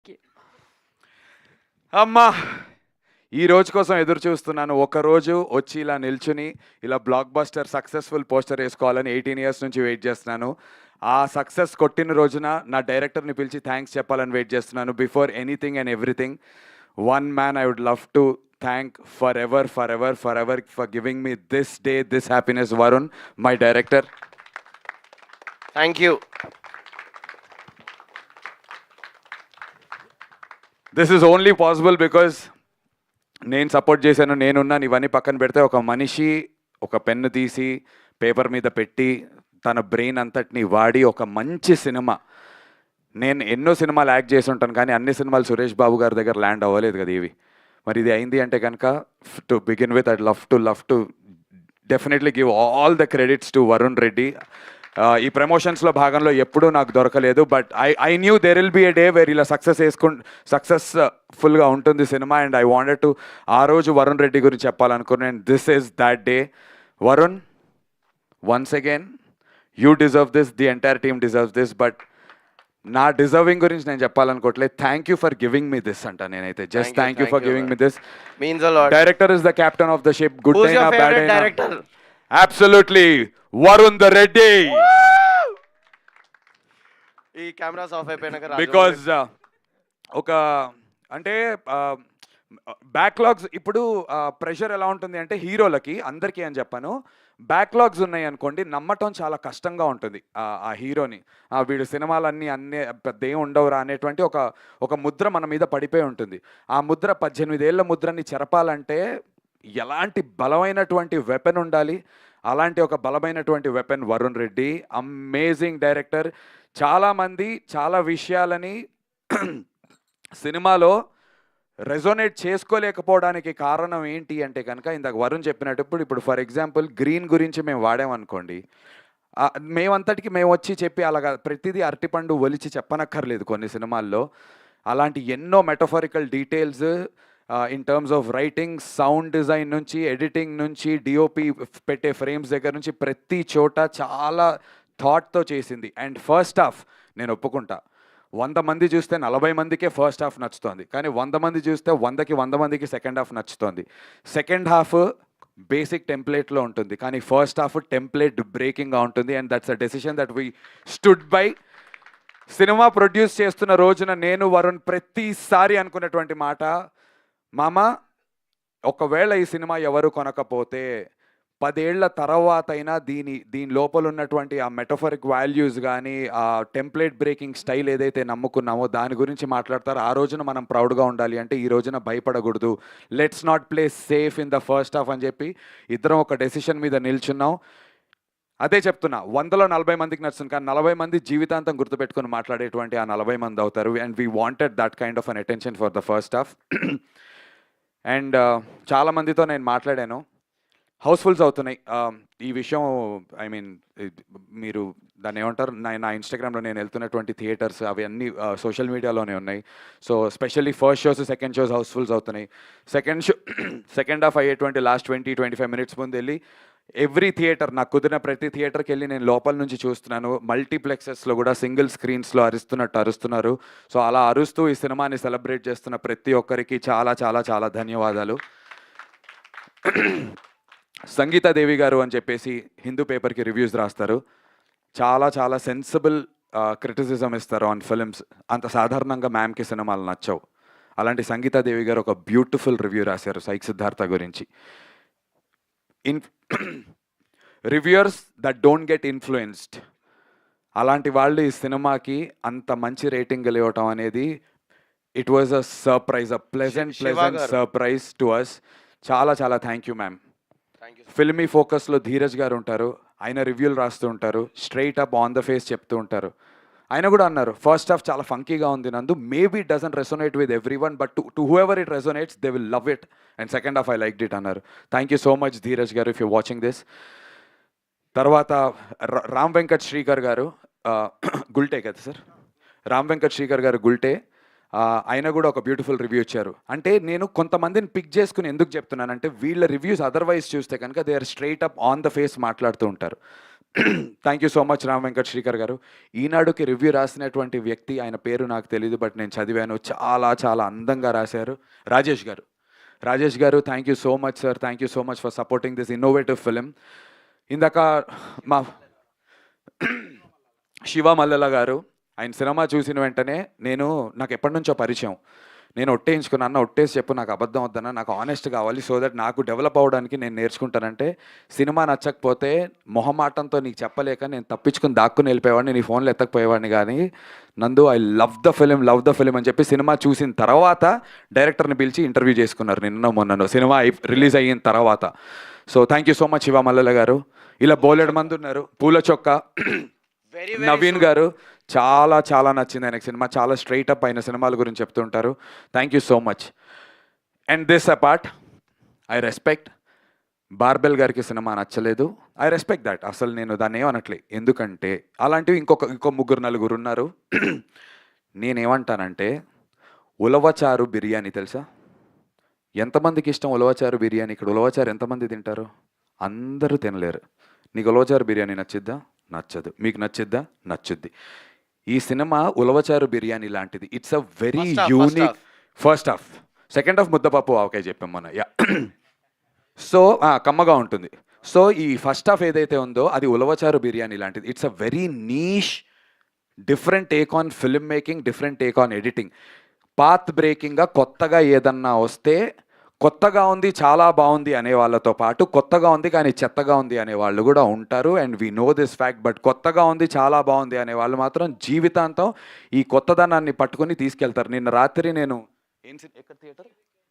Okay. అమ్మా ఈ రోజు కోసం ఎదురు చూస్తున్నాను. ఒకరోజు వచ్చి ఇలా నిల్చుని ఇలా బ్లాక్ బస్టర్ సక్సెస్ఫుల్ పోస్టర్ వేసుకోవాలని 18 ఇయర్స్ నుంచి వెయిట్ చేస్తున్నాను. ఆ సక్సెస్ కొట్టిన రోజున నా డైరెక్టర్ని పిలిచి థ్యాంక్స్ చెప్పాలని వెయిట్ చేస్తున్నాను. Before anything and everything, one man I would love to thank for ever for giving me this day, this happiness. Varun, my director. Thank you. This is only possible because నేను support చేశాను, నేనున్నాను. ఇవన్నీ పక్కన పెడితే ఒక మనిషి ఒక పెన్ను తీసి పేపర్ మీద పెట్టి తన బ్రెయిన్ అంతటిని వాడి ఒక మంచి సినిమా, నేను ఎన్నో సినిమాలు యాక్ట్ చేసి ఉంటాను కానీ అన్ని సినిమాలు సురేష్ బాబు గారి దగ్గర ల్యాండ్ అవ్వలేదు కదా ఇవి. మరి ఇది అయింది అంటే కనుక to begin with I'd love to definitely give all the credits to Varun Reddy. ఈ ప్రమోషన్స్లో భాగంలో ఎప్పుడూ నాకు దొరకలేదు, but I knew there will be a day where ఇలా సక్సెస్ఫుల్గా ఉంటుంది సినిమా. అండ్ ఐ వాంటెడ్ టు ఆ రోజు వరుణ్ రెడ్డి గురించి చెప్పాలనుకున్నాను. And this is that day. Varun, once again you deserve this, the entire team deserves this. But నా డిజర్వింగ్ గురించి నేను చెప్పాలనుకోవట్లేదు. Thank you for giving me this అంట నేనైతే. Just thank you for giving me this. Means a lot. Director is the captain of the ship. Good Who's your అయినా bad favorite అయినా director? Absolutely Varun the Reddy. ఈ cameras of అయిపోయినాక because ఒక అంటే backlogs ఇప్పుడు pressure ఎలా ఉంటుంది అంటే హీరోలకి అందరికీ అని చెప్పాను, బ్యాక్లాగ్స్ ఉన్నాయి అనుకోండి నమ్మటం చాలా కష్టంగా ఉంటుంది ఆ హీరోని. వీడు సినిమాలన్నీ పెద్ద ఏం ఉండవురా అనేటువంటి ఒక ముద్ర మన మీద పడిపోయి ఉంటుంది. ఆ ముద్ర 18 ఏళ్ల ముద్రని చెరపాలంటే ఎలాంటి బలమైనటువంటి వెపన్ ఉండాలి. అలాంటి ఒక బలమైనటువంటి weapon Varun Reddy. Amazing director. చాలామంది చాలా విషయాలని సినిమాలో రెజోనేట్ చేసుకోలేకపోవడానికి కారణం ఏంటి అంటే కనుక ఇందాక వరుణ్ చెప్పినప్పుడు ఇప్పుడు ఫర్ ఎగ్జాంపుల్ గ్రీన్ గురించి మేము వాడామనుకోండి, మేమంతటికి మేము వచ్చి చెప్పి అలాగా ప్రతిదీ అరటిపండు ఒలిచి చెప్పనక్కర్లేదు కొన్ని సినిమాల్లో. అలాంటి ఎన్నో metaphorical details in terms of writing, sound design నుంచి, ఎడిటింగ్ నుంచి, డిఓపి పెట్టే ఫ్రేమ్స్ దగ్గర నుంచి ప్రతి చోట చాలా థాట్తో చేసింది. అండ్ ఫస్ట్ హాఫ్ నేను ఒప్పుకుంటా, 100 మంది చూస్తే 40 మందికే ఫస్ట్ హాఫ్ నచ్చుతోంది, కానీ 100 మంది చూస్తే 100కి 100 మందికి సెకండ్ హాఫ్ నచ్చుతోంది. సెకండ్ హాఫ్ బేసిక్ టెంప్లెట్లో ఉంటుంది కానీ ఫస్ట్ హాఫ్ టెంప్లెట్ బ్రేకింగ్గా ఉంటుంది. And that's a decision that we stood by. సినిమా ప్రొడ్యూస్ చేస్తున్న రోజున నేను వరుణ్ ప్రతిసారి అనుకున్నటువంటి మాట, మామ ఒకవేళ ఈ సినిమా ఎవరు కొనకపోతే 10 ఏళ్ల తర్వాత అయినా దీని లోపల ఉన్నటువంటి ఆ మెటఫరిక్ వాల్యూస్ కానీ ఆ టెంప్లెట్ బ్రేకింగ్ స్టైల్ ఏదైతే నమ్ముకున్నామో దాని గురించి మాట్లాడతారు. ఆ రోజున మనం ప్రౌడ్గా ఉండాలి అంటే ఈ రోజున భయపడకూడదు. Let's not play safe in the first half అని చెప్పి ఇద్దరం ఒక డెసిషన్ మీద నిల్చున్నాం. అదే చెప్తున్నా, 100లో 40 మందికి నచ్చుతుంది కానీ 40 మంది జీవితాంతం గుర్తుపెట్టుకుని మాట్లాడేటువంటి ఆ 40 మంది అవుతారు. And we wanted that kind of an attention for the first half. And చాలామందితో నేను మాట్లాడాను, హౌస్ఫుల్స్ అవుతున్నాయి. ఈ విషయం ఐ మీన్ మీరు దాన్ని ఏమంటారు, నా ఇన్స్టాగ్రామ్లో నేను వెళ్తున్నటువంటి థియేటర్స్ అవి అన్నీ సోషల్ మీడియాలోనే ఉన్నాయి. So specially first shows second shows housefuls అవుతున్నాయి. సెకండ్ హాఫ్ అయ్యేటువంటి లాస్ట్ 20-25 మినిట్స్ ముందు వెళ్ళి ఎవ్రీ థియేటర్, నాకు కుదిరిన ప్రతి థియేటర్కి వెళ్ళి నేను లోపల నుంచి చూస్తున్నాను. మల్టీప్లెక్సెస్లో కూడా సింగిల్ స్క్రీన్స్లో అరుస్తున్నారు. సో అలా అరుస్తూ ఈ సినిమాని సెలబ్రేట్ చేస్తున్న ప్రతి ఒక్కరికి చాలా చాలా చాలా ధన్యవాదాలు. సంగీతాదేవి గారు అని చెప్పేసి హిందూ పేపర్కి రివ్యూస్ రాస్తారు. చాలా చాలా సెన్సిబుల్ క్రిటిసిజం ఇస్తారు ఆన్ ఫిలిమ్స్. అంత సాధారణంగా మ్యామ్కి సినిమాలు నచ్చవు. అలాంటి సంగీతాదేవి గారు ఒక బ్యూటిఫుల్ రివ్యూ రాశారు సైక్ సిద్ధార్థ గురించి. Reviewers that don't get influenced, అలాంటి వాళ్ళు ఈ సినిమాకి అంత మంచి రేటింగ్ ఇవ్వటం అనేది it was a surprise, a pleasant surprise to us. చాలా చాలా థ్యాంక్ యూ మ్యామ్. ఫిల్మీ ఫోకస్లో ధీరజ్ గారు ఉంటారు, ఆయన రివ్యూలు రాస్తూ ఉంటారు, straight up on the face చెప్తూ ఉంటారు. ఆయన కూడా అన్నారు ఫస్ట్ హాఫ్ చాలా ఫంకీగా ఉంది Nandu, maybe it doesn't resonate with everyone but to whoever it resonates they will love it. And second half I liked it అన్నారు. Thank you so much Dheeraj గారు ఇఫ్ యూ వాచింగ్ దిస్. తర్వాత రామ్ వెంకట్ శ్రీకర్ గారు గుల్టే కదా sir, Ram Venkat Srikar గారు గుల్టే, ఆయన కూడా ఒక beautiful review ఇచ్చారు. అంటే నేను కొంతమందిని పిక్ చేసుకుని ఎందుకు చెప్తున్నానంటే వీళ్ళ రివ్యూస్ అదర్వైజ్ చూస్తే కనుక they are straight up on the face మాట్లాడుతూ ఉంటారు. Thank you so much Ram Venkat Srikar garu. ఈనాడుకి రివ్యూ రాసినటువంటి వ్యక్తి, ఆయన పేరు నాకు తెలియదు, బట్ నేను చదివాను. చాలా చాలా అందంగా రాశారు. రాజేష్ గారు, రాజేష్ గారు, thank you so much sir. Thank you so much for supporting this innovative film. ఇందాక మా శివ మల్లెల గారు, ఆయన సినిమా చూసిన వెంటనే నాకు ఎప్పటి నుంచో పరిచయం. నేను ఒట్టేయించుకున్నా, అన్న ఒట్టేసి చెప్పు, నాకు అబద్ధం వద్దన్నా, నాకు ఆనెస్ట్ కావాలి, సో దట్ నాకు డెవలప్ అవ్వడానికి నేను నేర్చుకుంటానంటే, సినిమా నచ్చకపోతే మొహమాటంతో నీకు చెప్పలేక నేను తప్పించుకుని దాక్కుని వెళ్ళిపోయేవాడిని, నీ ఫోన్లో ఎత్తకపోయేవాడిని. కానీ నందు, ఐ లవ్ ద ఫిలిం అని చెప్పి సినిమా చూసిన తర్వాత డైరెక్టర్ని పిలిచి ఇంటర్వ్యూ చేసుకున్నారు మొన్నను సినిమా రిలీజ్ అయిన తర్వాత. So thank you so much Siva Mallela గారు. ఇలా బోలెడు మంది ఉన్నారు. పూల చొక్క నవీన్ గారు, చాలా చాలా నచ్చింది ఆయనకు సినిమా. చాలా స్ట్రైట్ అప్ అయిన సినిమాల గురించి చెప్తుంటారు. Thank you so much. And this apart, I respect barbell గారికి సినిమా నచ్చలేదు. I respect that. అసలు నేను దాన్ని ఏమనట్లే, ఎందుకంటే అలాంటివి ఇంకో ముగ్గురు నలుగురు ఉన్నారు. నేనేమంటానంటే, ఉలవచారు బిర్యానీ తెలుసా? ఎంతమందికి ఇష్టం ఉలవచారు బిర్యానీ? ఇక్కడ ఉలవచారు ఎంతమంది తింటారు? అందరూ తినలేరు. నీకు ఉలవచారు బిర్యానీ నచ్చిద్దా? నచ్చదు. మీకు నచ్చిద్దా? నచ్చుద్ది. ఈ సినిమా ఉలవచారు బిర్యానీ లాంటిది. It's a very unique. First half, second half ముద్దపప్పు ఆవకాయ చెప్పాం మన. యా, సో కమ్మగా ఉంటుంది. సో ఈ ఫస్ట్ హాఫ్ ఏదైతే ఉందో అది ఉలవచారు బిర్యానీ లాంటిది. It's a very niche, different take on film making, different take on editing. Path బ్రేకింగ్గా కొత్తగా ఏదన్నా వస్తే, కొత్తగా ఉంది చాలా బాగుంది అనే వాళ్ళతో పాటు కొత్తగా ఉంది కానీ చెత్తగా ఉంది అనే వాళ్ళు కూడా ఉంటారు. And we know this fact. But కొత్తగా ఉంది చాలా బాగుంది అనే వాళ్ళు మాత్రం జీవితాంతం ఈ కొత్తదనాన్ని పట్టుకొని తీసుకెళ్తారు. నిన్న రాత్రి నేను ఎక్కడ థియేటర్,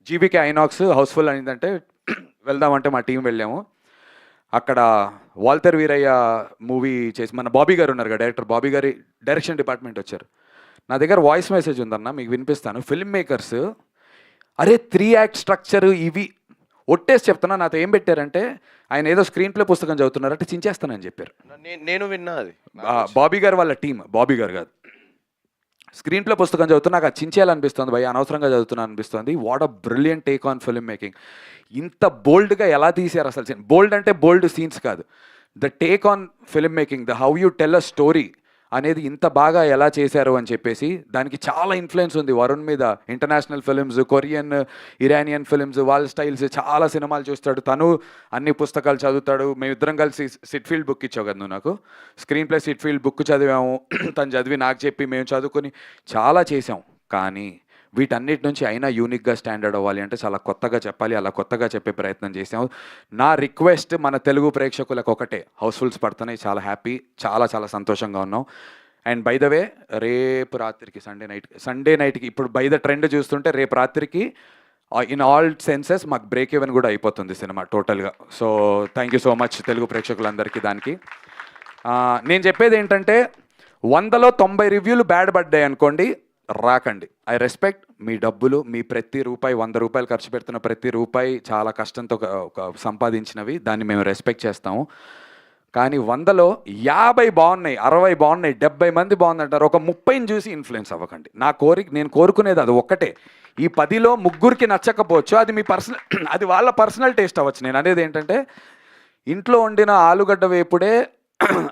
జీబీకే ఐనాక్స్ హౌస్ఫుల్ అయిందంటే వెళ్దామంటే మా టీం వెళ్ళాము. అక్కడ వాల్టర్ వీరయ్య మూవీ చేసి మన బాబీ గారు ఉన్నారు కదా, డైరెక్టర్ బాబీ గారి డైరెక్షన్ డిపార్ట్మెంట్ వచ్చారు. నా దగ్గర వాయిస్ మెసేజ్ ఉందన్న, మీకు వినిపిస్తాను. ఫిల్మ్ మేకర్స్ అరే 3 యాక్ట్ స్ట్రక్చర్ ఇవి ఒట్టేసి చెప్తున్నా. నాతో ఏం పెట్టారంటే, ఆయన ఏదో స్క్రీన్ ప్లే పుస్తకం చదువుతున్నారంటే చించేస్తానని చెప్పారు. నేను విన్నా అది. బాబీ గారు వాళ్ళ టీం, బాబీ గారు కాదు. స్క్రీన్ ప్లే పుస్తకం చదువుతున్నా, నాకు అది చించేయాలనిపిస్తుంది భయ, అనవసరంగా చదువుతున్నా అనిపిస్తుంది. What a brilliant take on film making. ఇంత బోల్డ్గా ఎలా తీశారు అసలు. బోల్డ్ అంటే బోల్డ్ సీన్స్ కాదు, the take on film making, the how you tell a story అనేది ఇంత బాగా ఎలా చేశారు అని చెప్పేసి. దానికి చాలా ఇన్ఫ్లుయెన్స్ ఉంది వరుణ్ మీద. International films, Korean, Iranian films, వాళ్ళ స్టైల్స్, చాలా సినిమాలు చూస్తాడు తను, అన్ని పుస్తకాలు చదువుతాడు. మేమిద్దరం కలిసి సిట్ఫీల్డ్ బుక్ ఇచ్చావు కదా నువ్వు నాకు, స్క్రీన్ ప్లే సిట్ఫీల్డ్ బుక్ చదివాము. తను చదివి నాకు చెప్పి మేము చదువుకొని చాలా చేసాం. కానీ వీటన్నిటి నుంచి అయినా యూనిక్గా స్టాండర్డ్ అవ్వాలి అంటే చాలా కొత్తగా చెప్పాలి. అలా కొత్తగా చెప్పే ప్రయత్నం చేసాము. నా రిక్వెస్ట్ మన తెలుగు ప్రేక్షకులకు ఒకటే, హౌస్ఫుల్స్ పడుతున్నాయి, చాలా హ్యాపీ, చాలా చాలా సంతోషంగా ఉన్నాం. అండ్ బై ద వే, రేపు రాత్రికి సండే నైట్కి ఇప్పుడు బై ద ట్రెండ్ చూస్తుంటే రేపు రాత్రికి ఇన్ ఆల్ సెన్సెస్ మాకు బ్రేక్ ఈవెన్ కూడా అయిపోతుంది సినిమా టోటల్గా. So thank you so much Telugu ప్రేక్షకులందరికీ. దానికి నేను చెప్పేది ఏంటంటే, 100లో 90 రివ్యూలు బ్యాడ్ పడ్డాయి అనుకోండి, రాకండి. ఐ రెస్పెక్ట్ మీ డబ్బులు, మీ ప్రతి రూపాయి, 100 రూపాయలు ఖర్చు పెడుతున్న ప్రతి రూపాయి చాలా కష్టంతో సంపాదించినవి, దాన్ని మేము రెస్పెక్ట్ చేస్తాము. కానీ 100లో 50 బాగున్నాయి, 60 బాగున్నాయి, 70 మంది బాగుందంటారు, ఒక 30ని చూసి ఇన్ఫ్లుయెన్స్ అవ్వకండి. నేను కోరుకునేది అది ఒక్కటే. ఈ 10లో ముగ్గురికి నచ్చకపోవచ్చు, అది మీ పర్సనల్, అది వాళ్ళ పర్సనల్ టేస్ట్ అవ్వచ్చు. నేను అనేది ఏంటంటే, ఇంట్లో వండిన ఆలుగడ్డ వేపుడే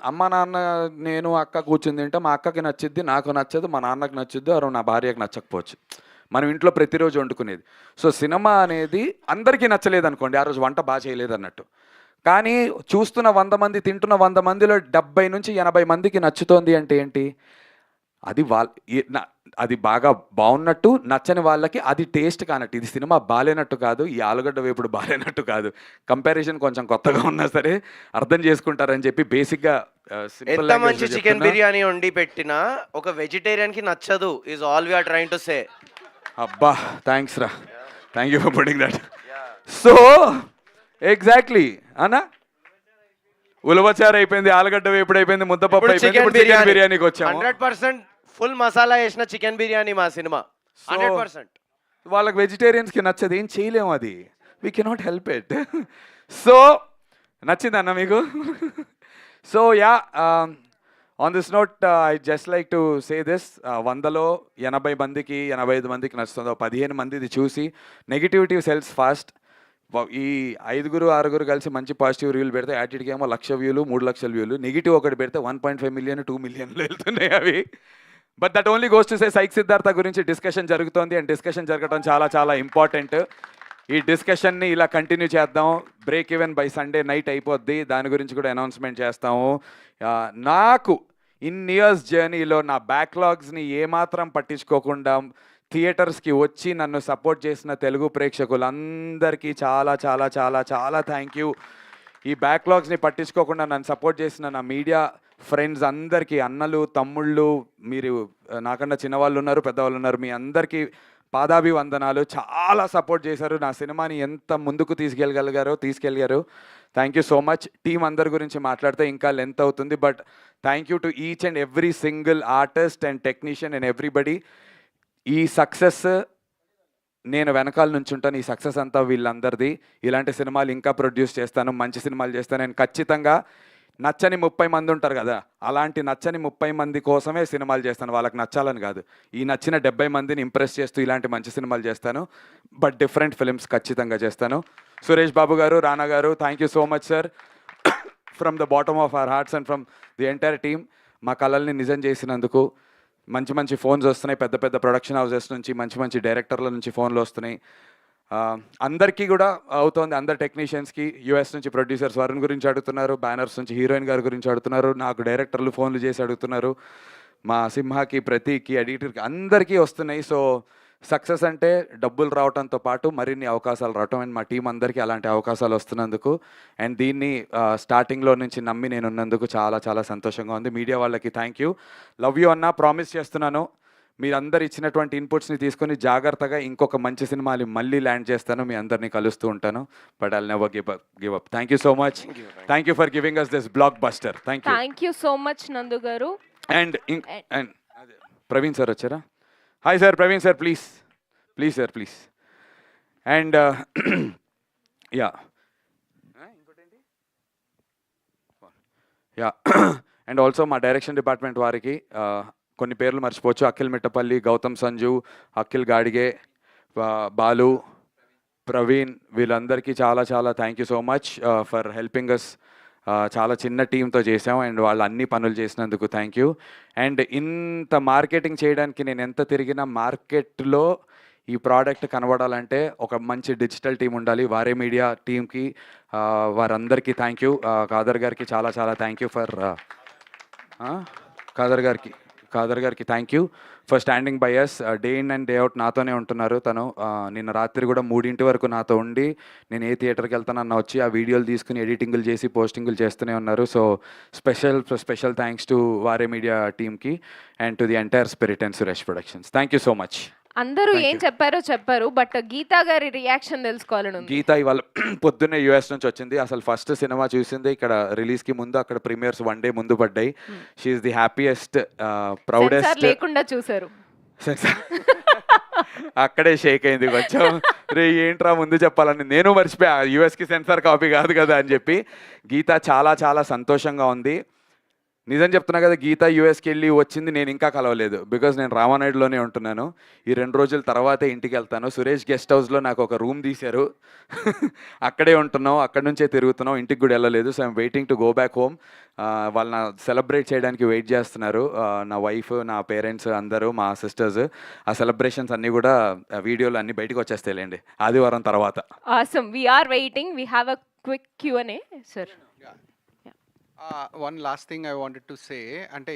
అమ్మ నాన్న నేను అక్క కూర్చుని తింటే మా అక్కకి నచ్చిద్ది, నాకు నచ్చదు, మా నాన్నకి నచ్చుద్ది, అరే నా భార్యకి నచ్చకపోవచ్చు. మనం ఇంట్లో ప్రతిరోజు వండుకునేది. సో సినిమా అనేది అందరికీ నచ్చలేదు అనుకోండి, ఆ రోజు వంట బాగా చేయలేదు అన్నట్టు. కానీ చూస్తున్న 100 మంది, తింటున్న 100 మందిలో 70 నుంచి 80 మందికి నచ్చుతోంది అంటే ఏంటి? అది అది బాగా బాగున్నట్టు, నచ్చని వాళ్ళకి అది టేస్ట్ కానట్టు. ఇది సినిమా బాలేనట్టు కాదు, ఈ ఆలుగడ్డ వేపుడు బాలేనట్టు కాదు. కంపారిజన్ కొంచెం కొత్తగా ఉన్నా సరే అర్థం చేసుకుంటారని చెప్పి బేసిక్గా ఎంత మంచి చికెన్ బిర్యానీ వండి పెట్టినా ఒక వెజిటేరియన్ కి నచ్చదు, is all we are trying to say. అబ్బా థ్యాంక్స్ రా, thank you for putting that. So exactly అన్నా, ఉలవచారు అయిపోయింది, ఆలుగడ్డ వేపుడు అయిపోయింది, ముద్దపప్పు అయిపోయింది, చికెన్ బిర్యానీకి వచ్చాము. 100% ఫుల్ మసాలా వేసిన చికెన్ బిర్యానీ మా సినిమా. 100% వాళ్ళకి వెజిటేరియన్స్కి నచ్చదు, ఏం చేయలేము, అది we cannot help it. So నచ్చిందన్న మీకు? So yeah, on this note I just like to say this, 100లో 80 మందికి 85 మందికి నచ్చుతుందో, 15 మంది ఇది చూసి నెగిటివిటీ సెల్స్ ఫాస్ట్, ఈ 5, 6 కలిసి మంచి పాజిటివ్ రివ్యూలు పెడితే యాటిట్కి ఏమో 1,00,000 వ్యూలు, 3,00,000 వ్యూలు. నెగిటివ్ ఒకటి పెడితే 1.5 మిలియన్, 2 మిలియన్లు వెళ్తున్నాయి అవి. But that only goes to say psych Siddhartha గురించి డిస్కషన్ జరుగుతోంది. అండ్ డిస్కషన్ జరగడం చాలా చాలా ఇంపార్టెంట్. ఈ డిస్కషన్ని ఇలా కంటిన్యూ చేద్దాం. Break even by Sunday night అయిపోద్ది. దాని గురించి కూడా అనౌన్స్మెంట్ చేస్తాము. నాకు ఇయర్స్ జర్నీలో నా బ్యాక్లాగ్స్ని ఏమాత్రం పట్టించుకోకుండా థియేటర్స్కి వచ్చి నన్ను సపోర్ట్ చేసిన తెలుగు ప్రేక్షకులందరికీ చాలా చాలా చాలా చాలా థ్యాంక్ యూ. ఈ బ్యాక్లాగ్స్ని పట్టించుకోకుండా నన్ను సపోర్ట్ చేసిన నా మీడియా ఫ్రెండ్స్ అందరికీ, అన్నలు, తమ్ముళ్ళు, మీరు నాకన్నా చిన్నవాళ్ళు ఉన్నారు, పెద్దవాళ్ళు ఉన్నారు, మీ అందరికీ పాదాభివందనాలు. చాలా సపోర్ట్ చేశారు. నా సినిమాని ఎంత ముందుకు తీసుకెళ్ళగారు. Thank you so much. Team అందరి గురించి మాట్లాడితే ఇంకా లెంత్ అవుతుంది. But thank you to each and every single artist and technician and everybody. ఈ సక్సెస్ నేను వెనకాల నుంచి ఉంటాను. ఈ సక్సెస్ అంతా వీళ్ళందరిది. ఇలాంటి సినిమాలు ఇంకా ప్రొడ్యూస్ చేస్తాను, మంచి సినిమాలు చేస్తాను. నేను ఖచ్చితంగా నచ్చని 30 మంది ఉంటారు కదా, అలాంటి నచ్చని 30 మంది కోసమే సినిమాలు చేస్తాను. వాళ్ళకి నచ్చాలని కాదు. ఈ నచ్చిన 70 మందిని ఇంప్రెస్ చేస్తూ ఇలాంటి మంచి సినిమాలు చేస్తాను. బట్ డిఫరెంట్ ఫిల్మ్స్ ఖచ్చితంగా చేస్తాను. సురేష్ బాబు గారు, రానా గారు, thank you so much sir. From the bottom of our hearts and from the entire team. మా కళల్ని నిజం చేసినందుకు. మంచి మంచి ఫోన్స్ వస్తున్నాయి, పెద్ద పెద్ద ప్రొడక్షన్ హౌసెస్ నుంచి, మంచి మంచి డైరెక్టర్ల నుంచి ఫోన్లు వస్తున్నాయి. అందరికీ కూడా అవుతోంది. అందరు టెక్నీషియన్స్కి యూఎస్ నుంచి ప్రొడ్యూసర్స్ వరుణ్ గురించి అడుగుతున్నారు, బ్యానర్స్ నుంచి హీరోయిన్ గారి గురించి అడుగుతున్నారు, నాకు డైరెక్టర్లు ఫోన్లు చేసి అడుగుతున్నారు, మా సింహాకి, ప్రతీక్కి, ఎడిటర్కి అందరికీ వస్తున్నాయి. సో సక్సెస్ అంటే డబ్బులు రావడంతో పాటు మరిన్ని అవకాశాలు రావటం. అండ్ మా టీం అందరికీ అలాంటి అవకాశాలు వస్తున్నందుకు అండ్ దీన్ని స్టార్టింగ్లో నుంచి నమ్మి నేను ఉన్నందుకు చాలా చాలా సంతోషంగా ఉంది. మీడియా వాళ్ళకి థ్యాంక్ యూ. లవ్ యూ అన్న. ప్రామిస్ చేస్తున్నాను, మీరందరు ఇచ్చినటువంటి ఇన్పుట్స్ని తీసుకొని జాగ్రత్తగా ఇంకొక మంచి సినిమాలు మళ్ళీ ల్యాండ్ చేస్తాను. మీ అందరినీ కలుస్తూ ఉంటాను. But I'll never give up. Thank you so much. Thank you for giving us this blockbuster. Thank you so much Nandu garu. And Praveen sir వచ్చారా? Hi sir, Praveen sir, please sir, please. And ya and also మా direction department వారికి కొన్ని పేర్లు మర్చిపోవచ్చు. అఖిల్ మిట్టపల్లి, గౌతమ్ సంజు, అఖిల్ గాడిగే, బాలు, ప్రవీణ్, వీళ్ళందరికీ చాలా చాలా thank you so much for helping us. చాలా చిన్న టీంతో చేసాం అండ్ వాళ్ళు అన్ని పనులు చేసినందుకు థ్యాంక్ యూ. అండ్ ఇంత మార్కెటింగ్ చేయడానికి నేను ఎంత తిరిగినా మార్కెట్లో ఈ ప్రోడక్ట్ కనబడాలంటే ఒక మంచి డిజిటల్ టీం ఉండాలి. వారే మీడియా టీంకి, వారందరికీ థ్యాంక్ యూ. ఖాదర్ గారికి చాలా చాలా థ్యాంక్ యూ ఫర్ ఖాదర్ గారికి thank you for standing by us. Day in and day out నాతోనే ఉంటున్నారు. తను నిన్న రాత్రి కూడా 3 వరకు నాతో ఉండి నేను ఏ థియేటర్కి వెళ్తానన్న వచ్చి ఆ వీడియోలు తీసుకుని ఎడిటింగ్లు చేసి పోస్టింగ్లు చేస్తూనే ఉన్నారు. సో స్పెషల్ థ్యాంక్స్ టు వారే మీడియా టీమ్కి and to the entire spirit and Suresh productions. Thank you so much. అందరూ ఏం చెప్పారు, బట్ గీతా గారి రియాక్షన్ తెలుసుకోవాలని. గీత ఇవాళ పొద్దున్నే యూఎస్ నుంచి వచ్చింది. అసలు ఫస్ట్ సినిమా చూసింది ఇక్కడ రిలీజ్కి ముందు. అక్కడ ప్రీమియర్స్ 1 డే ముందు పడ్డాయి. షీఈస్ ది హ్యాపీయెస్ట్, ప్రౌడెస్ట్ లేకుండా చూసారు. అక్కడే షేక్ అయింది కొంచెం. రే ఏంట్రా ముందు చెప్పాలని, నేను మర్చిపోయా యూఎస్కి సెన్సార్ కాపీ కాదు కదా అని చెప్పి. గీత చాలా చాలా సంతోషంగా ఉంది. నిజం చెప్తున్నా కదా, గీత యూఎస్కి వెళ్ళి వచ్చింది, నేను ఇంకా కలవలేదు. బికాజ్ నేను రామానాయుడులోనే ఉంటున్నాను. ఈ 2 రోజుల తర్వాతే ఇంటికి వెళ్తాను. సురేష్ గెస్ట్ హౌస్లో నాకు ఒక రూమ్ తీశారు. అక్కడే ఉంటున్నాం, అక్కడి నుంచే తిరుగుతున్నాం, ఇంటికి కూడా వెళ్ళలేదు. So I'm waiting to go back home. వాళ్ళు నా సెలబ్రేట్ చేయడానికి వెయిట్ చేస్తున్నారు. నా వైఫ్, నా పేరెంట్స్ అందరూ, మా సిస్టర్స్. ఆ సెలబ్రేషన్స్ అన్నీ కూడా వీడియోలు అన్నీ బయటకు వచ్చేస్తాయిలేండి ఆదివారం తర్వాత. Awesome. We are waiting. We have a quick Q&A, sir. One last thing I wanted to say, అంటే